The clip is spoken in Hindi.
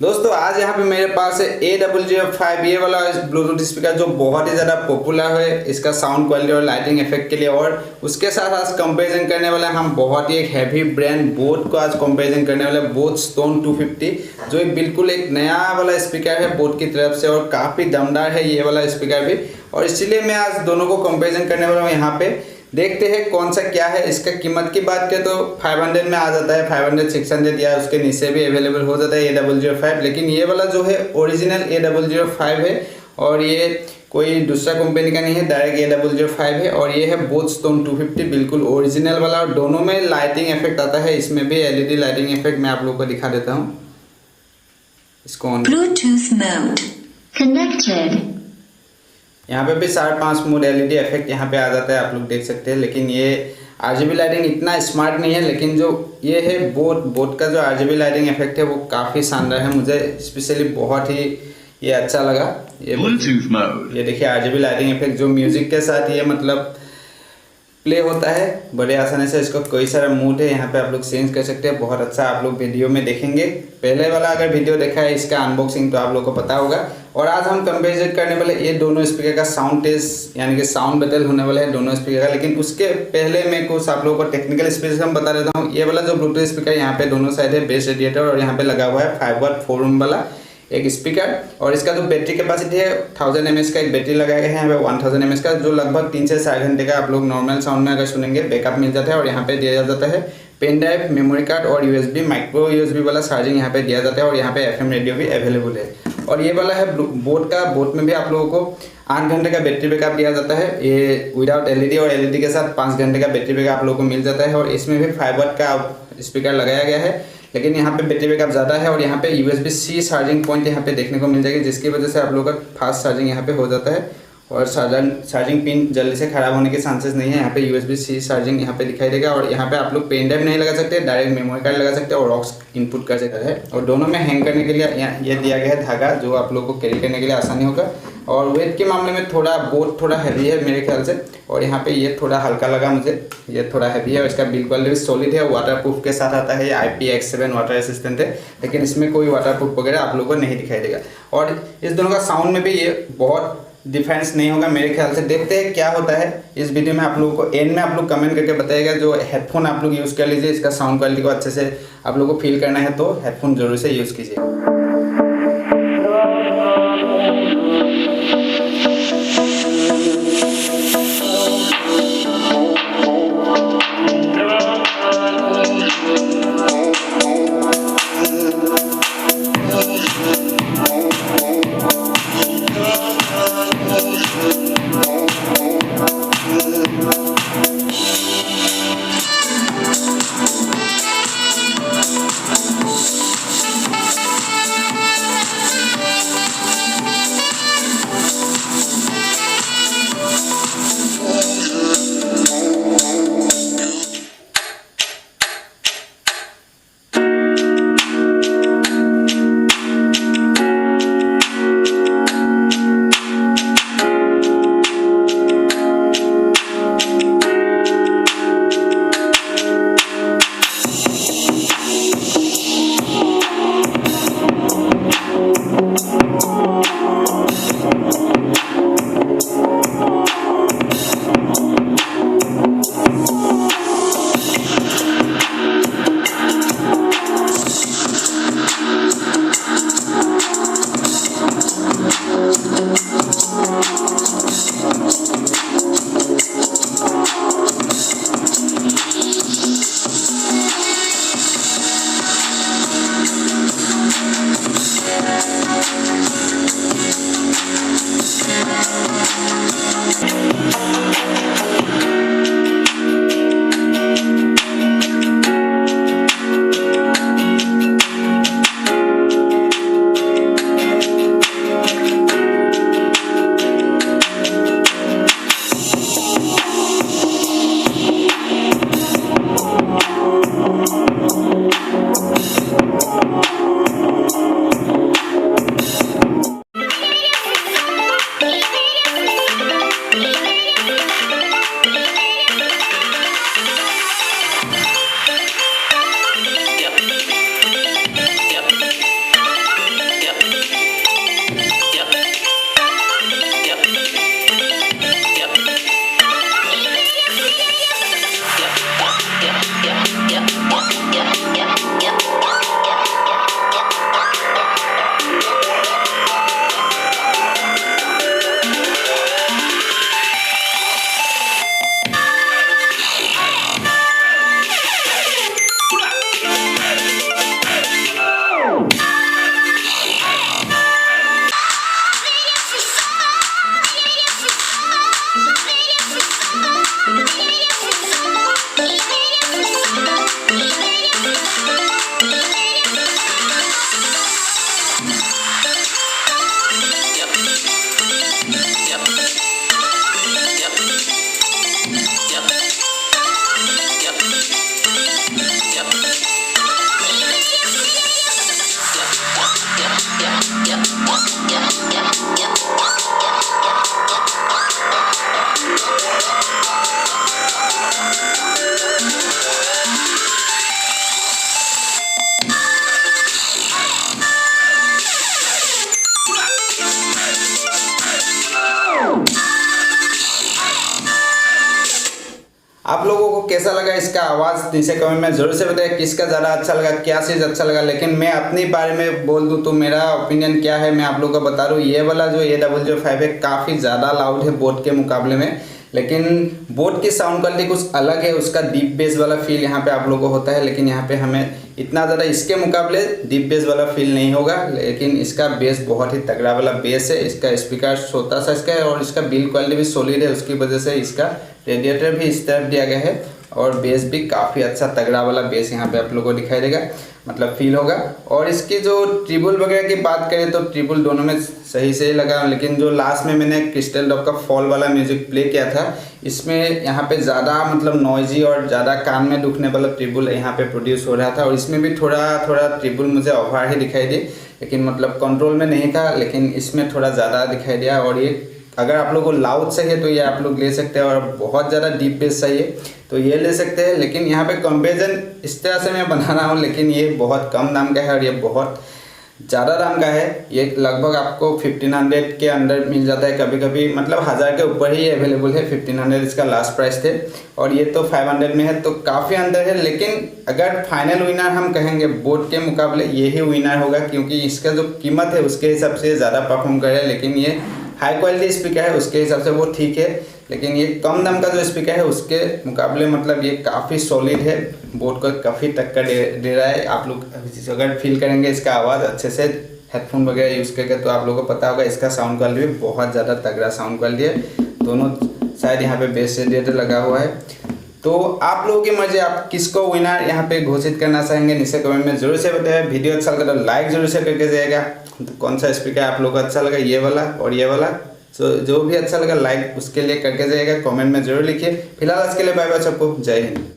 दोस्तों आज यहाँ पे मेरे पास है a005 ये वाला ब्लूटूथ स्पीकर जो बहुत ही ज़्यादा पॉपुलर है इसका साउंड क्वालिटी और लाइटिंग इफेक्ट के लिए। और उसके साथ आज कंपैरिजन करने वाले हम बहुत ही एक हैवी ब्रांड बोट को आज कंपैरिजन करने वाले बोट स्टोन 250 जो एक बिल्कुल एक नया वाला स्पीकर है बोट की तरफ से और काफ़ी दमदार है ये वाला स्पीकर भी। और इसीलिए मैं आज दोनों को कंपेरिजन करने वाला हूँ। यहाँ पे देखते हैं कौन सा क्या है। इसका कीमत की बात करें तो 500 में आ जाता है, 500 600 या उसके नीचे भी अवेलेबल हो जाता है a005। लेकिन ये वाला जो है ओरिजिनल a005 है और ये कोई दूसरा कंपनी का नहीं है, डायरेक्ट a005 है। और ये है बोट स्टोन 250 बिल्कुल ओरिजिनल वाला। और दोनों में लाइटिंग इफेक्ट आता है, इसमें भी एलईडी लाइटिंग इफेक्ट मैं आप लोगों को दिखा देता हूँ। इसको ऑन ब्लूटूथ मोड कनेक्टेड। यहाँ पे भी 5.5 मोड एलईडी इफेक्ट यहाँ पे आ जाता है, आप लोग देख सकते हैं। लेकिन ये आरजीबी लाइटिंग इतना स्मार्ट नहीं है, लेकिन जो ये है बोट का जो आरजीबी लाइटिंग इफेक्ट है वो काफ़ी शानदार है। मुझे स्पेशली बहुत ही ये अच्छा लगा। ये देखिए आरजीबी लाइटिंग इफेक्ट जो म्यूजिक के साथ ये मतलब प्ले होता है बड़े आसानी से। इसको कोई सारा मूड है यहाँ पे आप लोग चेंज कर सकते हैं, बहुत अच्छा आप लोग वीडियो में देखेंगे। पहले वाला अगर वीडियो देखा है इसका अनबॉक्सिंग तो आप लोग को पता होगा। और आज हम कंपेरिजन करने वाले ये दोनों स्पीकर का साउंड टेस्ट यानी कि साउंड बैटल होने वाला है दोनों स्पीकर का। लेकिन उसके पहले मैं कुछ आप लोगों को टेक्निकल स्पेसिफिकेशन बता देता हूँ। ये वाला जो ब्लूटूथ स्पीकर यहाँ पे दोनों साइड है बेस रेडिएटर और यहाँ पे लगा हुआ है 5 वाट 4 ओम वाला एक स्पीकर। और इसका जो बैटरी कैपेसिटी है 1000 mAh का एक बैटरी लगाया गया है यहाँ पे 1000 mAh का, जो लगभग 3 से 4 घंटे का आप लोग नॉर्मल साउंड में अगर सुनेंगे बैकअप मिल जाता है। और यहाँ पे दिया जाता है पेन ड्राइव, मेमोरी कार्ड और यूएसबी माइक्रो यूएसबी वाला चार्जिंग यहाँ पे दिया जाता है। और यहाँ पे एफएम रेडियो भी अवेलेबल है। और ये वाला है बोट में भी आप लोगों को 8 घंटे का बैटरी बैकअप दिया जाता है। ये विदाउट एलईडी और एलईडी के साथ 5 घंटे का बैटरी बैकअप आप लोगों को मिल जाता है। और इसमें भी 5 वाट का स्पीकर लगाया गया है, लेकिन यहाँ पे बैटरी बैकअप ज़्यादा है। और यहाँ पे USB-C चार्जिंग पॉइंट यहाँ पे देखने को मिल जाएगी, जिसकी वजह से आप लोगों का फास्ट चार्जिंग यहाँ पे हो जाता है। और चार्जिंग पिन जल्दी से ख़राब होने के चांसेस नहीं है। यहाँ पे USB-C चार्जिंग यहाँ पे दिखाई देगा। और यहाँ पे आप लोग पेन ड्राइव नहीं लगा सकते, डायरेक्ट मेमोरी कार्ड लगा सकते हैं और ऑक्स इनपुट कर सकते हैं। और दोनों में हैंग करने के लिए ये दिया गया है धागा, जो आप लोग को कैरी करने के लिए आसानी होगा। और वेट के मामले में बोट थोड़ा हैवी है मेरे ख्याल से। और यहाँ पे ये थोड़ा हल्का लगा मुझे, ये थोड़ा हैवी है। और इसका बिल्ड क्वालिटी सॉलिड है, वाटरप्रूफ के साथ आता है। ये IPX7 वाटर रेसिस्टेंट है, लेकिन इसमें कोई वाटरप्रूफ वगैरह आप लोगों को नहीं दिखाई देगा। और इस दोनों का साउंड में भी ये बहुत डिफरेंस नहीं होगा मेरे ख्याल से। देखते हैं क्या होता है इस वीडियो में। आप लोगों को एंड में आप लोग कमेंट करके बताइएगा। जो हेडफोन आप लोग यूज़ कर लीजिए, इसका साउंड क्वालिटी को अच्छे से आप लोगों को फील करना है तो हेडफोन जरूर से यूज़ कीजिए। कैसा लगा इसका आवाज़ नीचे कमेंट में ज़रूर से बताइए, किसका ज़्यादा अच्छा लगा, क्या चीज़ अच्छा लगा। लेकिन मैं अपने बारे में बोल दूँ तो मेरा ओपिनियन क्या है मैं आप लोगों को बता दूँ, ये वाला जो a005 है काफ़ी ज़्यादा लाउड है बोट के मुकाबले में। लेकिन बोट की साउंड क्वालिटी कुछ अलग है, उसका डीप बेस वाला फील यहाँ पे आप लोगों को होता है, लेकिन यहाँ पे हमें इतना ज़्यादा इसके मुकाबले डीप बेस वाला फील नहीं होगा। लेकिन इसका बेस बहुत ही तगड़ा वाला बेस है, इसका स्पीकर छोटा सा इसका है और इसका बिल्ड क्वालिटी भी सॉलिड है, उसकी वजह से इसका रेडिएटर भी इस तरफ दिया गया है और बेस भी काफ़ी अच्छा तगड़ा वाला बेस यहाँ पे आप लोगों को दिखाई देगा, मतलब फील होगा। और इसकी जो ट्रिबल वगैरह की बात करें तो ट्रिबल दोनों में सही से लगा, लेकिन जो लास्ट में मैंने क्रिस्टल डॉग का फॉल वाला म्यूजिक प्ले किया था इसमें यहाँ पे ज़्यादा मतलब नॉइजी और ज़्यादा कान में दुखने वाला ट्रिबल यहाँ पे प्रोड्यूस हो रहा था और इसमें भी थोड़ा ट्रिबल मुझे ओवर ही दिखाई दी, लेकिन मतलब कंट्रोल में नहीं था, लेकिन इसमें थोड़ा ज़्यादा दिखाई दिया। और ये अगर आप लोगों को लाउड चाहिए तो ये आप लोग ले सकते हैं और बहुत ज़्यादा डीप बेस चाहिए तो ये ले सकते हैं। लेकिन यहाँ पे कंपेरिजन इस तरह से मैं बना रहा हूँ, लेकिन ये बहुत कम दाम का है और ये बहुत ज़्यादा दाम का है। ये लगभग आपको 1500 के अंदर मिल जाता है, कभी कभी मतलब 1000 के ऊपर ही अवेलेबल है। 1500 इसका लास्ट प्राइस थे और ये तो 500 में है, तो काफ़ी अंदर है। लेकिन अगर फाइनल विनर हम कहेंगे बोट के मुकाबले ये ही विनर होगा, क्योंकि इसका जो कीमत है उसके हिसाब से ज़्यादा परफॉर्म कर रहा है। लेकिन ये हाई क्वालिटी स्पीकर है उसके हिसाब से वो ठीक है, लेकिन ये कम दाम का जो स्पीकर है उसके मुकाबले मतलब ये काफ़ी सॉलिड है, बोट को काफ़ी टक्कर दे रहा है। आप लोग अगर फील करेंगे इसका आवाज़ अच्छे से हेडफोन वगैरह यूज़ करके तो आप लोगों को पता होगा इसका साउंड क्वालिटी भी बहुत ज़्यादा तगड़ा साउंड क्वालिटी है। दोनों साइड यहाँ पे बेस रेडिएटर लगा हुआ है। तो आप लोगों की मर्जी, आप किसको विनर यहाँ पे घोषित करना चाहेंगे नीचे कमेंट में जरूर से बताइए। वीडियो अच्छा लगा तो लाइक जरूर से करके जाएगा। तो कौन सा स्पीकर आप लोगों को अच्छा लगा, ये वाला और ये वाला, तो जो भी अच्छा लगा लाइक उसके लिए करके जाएगा, कमेंट में जरूर लिखिए। फिलहाल आज के लिए बाय बाय सबको, जय हिंद।